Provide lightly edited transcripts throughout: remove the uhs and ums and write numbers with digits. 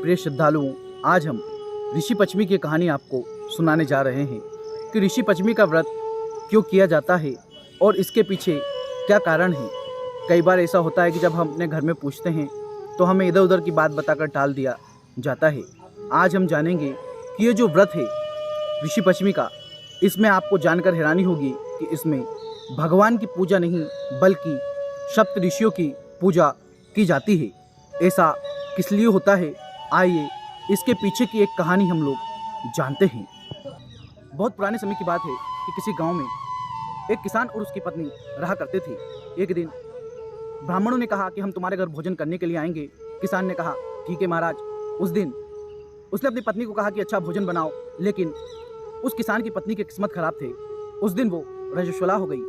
प्रिय श्रद्धालुओं, आज हम ऋषि पश्चिमी की कहानी आपको सुनाने जा रहे हैं कि ऋषि पश्चिमी का व्रत क्यों किया जाता है और इसके पीछे क्या कारण है। कई बार ऐसा होता है कि जब हम अपने घर में पूछते हैं तो हमें इधर उधर की बात बताकर टाल दिया जाता है। आज हम जानेंगे कि ये जो व्रत है ऋषि पश्चिमी का, इसमें आपको जानकर हैरानी होगी कि इसमें भगवान की पूजा नहीं बल्कि सप्त ऋषियों की पूजा की जाती है। ऐसा किस लिए होता है, आइए इसके पीछे की एक कहानी हम लोग जानते हैं। बहुत पुराने समय की बात है कि किसी गांव में एक किसान और उसकी पत्नी रहा करते थे। एक दिन ब्राह्मणों ने कहा कि हम तुम्हारे घर भोजन करने के लिए आएंगे। किसान ने कहा ठीक है महाराज। उस दिन उसने अपनी पत्नी को कहा कि अच्छा भोजन बनाओ, लेकिन उस किसान की पत्नी की किस्मत खराब थे। उस दिन वो रजस्वला हो गई।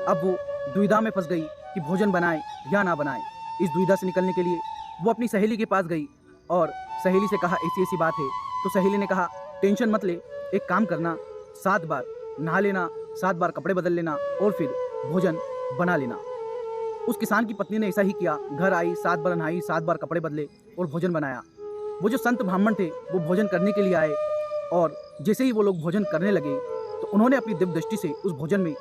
अब वो दुविधा में फंस गई कि भोजन बनाए या ना बनाए। इस दुविधा से निकलने के लिए वो अपनी सहेली के पास गई और सहेली से कहा ऐसी ऐसी बात है। तो सहेली ने कहा टेंशन मत ले, एक काम करना, 7 बार नहा लेना, 7 बार कपड़े बदल लेना और फिर भोजन बना लेना। उस किसान की पत्नी ने ऐसा ही किया। घर आई, 7 बार नहाई, 7 बार कपड़े बदले और भोजन बनाया। वो जो संत ब्राह्मण थे वो भोजन करने के लिए आए और जैसे ही वो लोग भोजन करने लगे तो उन्होंने अपनी दिव्य दृष्टि से उस भोजन में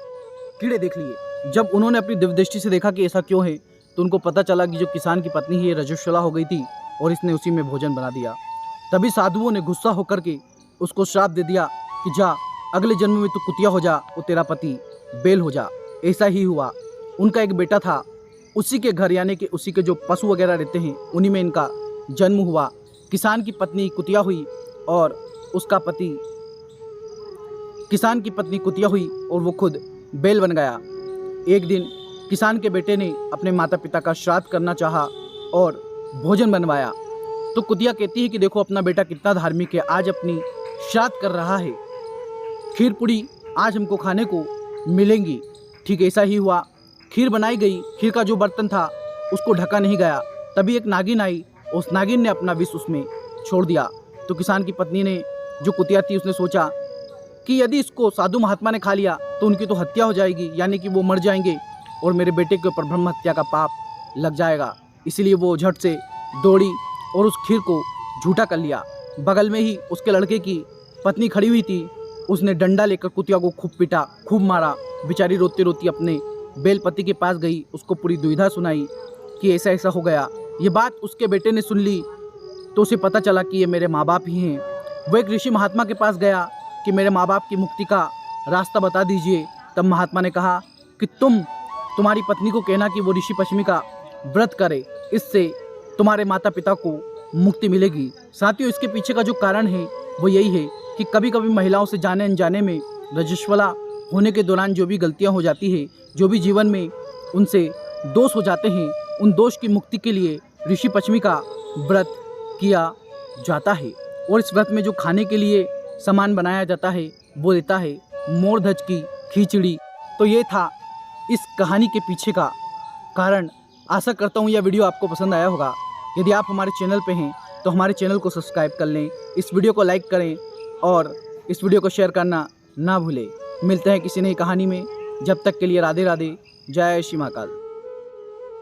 कीड़े देख लिए। जब उन्होंने अपनी दिव्य दृष्टि से देखा कि ऐसा क्यों है तो उनको पता चला कि जो किसान की पत्नी है ये रजस्वला हो गई थी और इसने उसी में भोजन बना दिया। तभी साधुओं ने गुस्सा होकर के उसको श्राप दे दिया कि जा, अगले जन्म में तू कुतिया हो जा और तेरा पति बैल हो जा। ऐसा ही हुआ। उनका एक बेटा था, उसी के घर यानी कि उसी के जो पशु वगैरह रहते हैं उन्हीं में इनका जन्म हुआ। किसान की पत्नी कुतिया हुई और उसका पति किसान की पत्नी कुतिया हुई और वो खुद बैल बन गया। एक दिन किसान के बेटे ने अपने माता पिता का श्राद्ध करना चाहा और भोजन बनवाया। तो कुतिया कहती है कि देखो अपना बेटा कितना धार्मिक है, आज अपनी श्राद्ध कर रहा है, खीर पूड़ी आज हमको खाने को मिलेंगी। ठीक ऐसा ही हुआ। खीर बनाई गई। खीर का जो बर्तन था उसको ढका नहीं गया। तभी एक नागिन आई, उस नागिन ने अपना विष उसमें छोड़ दिया। तो किसान की पत्नी ने, जो कुतिया थी, उसने सोचा कि यदि इसको साधु महात्मा ने खा लिया तो उनकी तो हत्या हो जाएगी, यानी कि वो मर जाएंगे और मेरे बेटे के ऊपर ब्रह्म हत्या का पाप लग जाएगा। इसीलिए वो झट से दौड़ी और उस खीर को झूठा कर लिया। बगल में ही उसके लड़के की पत्नी खड़ी हुई थी। उसने डंडा लेकर कुतिया को खूब पीटा, खूब मारा। बेचारी रोती रोती अपने बेलपति के पास गई, उसको पूरी दुविधा सुनाई कि ऐसा ऐसा हो गया। ये बात उसके बेटे ने सुन ली तो उसे पता चला कि ये मेरे माँ बाप ही हैं। वो एक ऋषि महात्मा के पास गया कि मेरे माँ बाप की मुक्ति का रास्ता बता दीजिए। तब महात्मा ने कहा कि तुम्हारी पत्नी को कहना कि वो ऋषि पश्चिमी का व्रत करे, इससे तुम्हारे माता पिता को मुक्ति मिलेगी। साथियों, इसके पीछे का जो कारण है वो यही है कि कभी कभी महिलाओं से जाने अनजाने में रजस्वला होने के दौरान जो भी गलतियां हो जाती है, जो भी जीवन में उनसे दोष हो जाते हैं, उन दोष की मुक्ति के लिए ऋषि पश्चिमी का व्रत किया जाता है। और इस व्रत में जो खाने के लिए सामान बनाया जाता है वो देता है मोर ध्वज की खिचड़ी। तो ये था इस कहानी के पीछे का कारण। आशा करता हूँ यह वीडियो आपको पसंद आया होगा। यदि आप हमारे चैनल पे हैं तो हमारे चैनल को सब्सक्राइब कर लें, इस वीडियो को लाइक करें और इस वीडियो को शेयर करना ना भूलें। मिलते हैं किसी नई कहानी में। जब तक के लिए राधे राधे, जय श्री महाकाल।